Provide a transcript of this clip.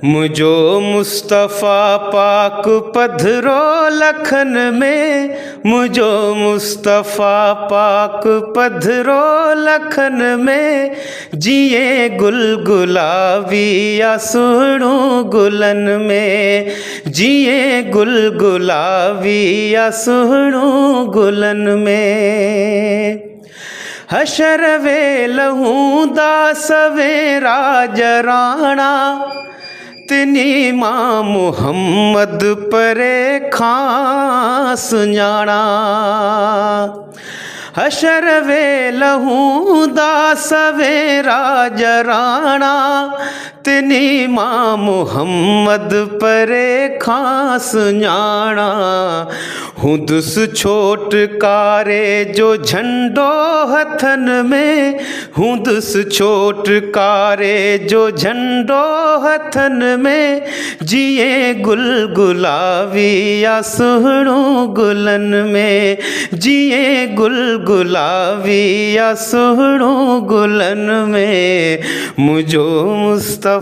मुझो मुस्तफ़ा पाक पधरो लखन में, मुझो मुस्तफ़ा पाक पधरो लखन में। जिए गुल गुलाबी या सुणू गुलन में, जिए गुल गुलाबी या सुणू गुलन में। हशर वे लहूं दास वे राज राणा, तिनी मां मुहम्मद परे खां सुञाणा। हशर वे लहूं दास वे राज राणा, तिनी मां मुहम्मद परे खां सुञाणा। हुंदुस छोट कारे जो झंडो हथन में, हुंदुस छोट कारे जो झंडो हथन में। जिए गुल गुलाबी या सुणू गुलन में, जिए गुल गुलाबी या सुणू गुलन में। मुझो मुस्तफ़ा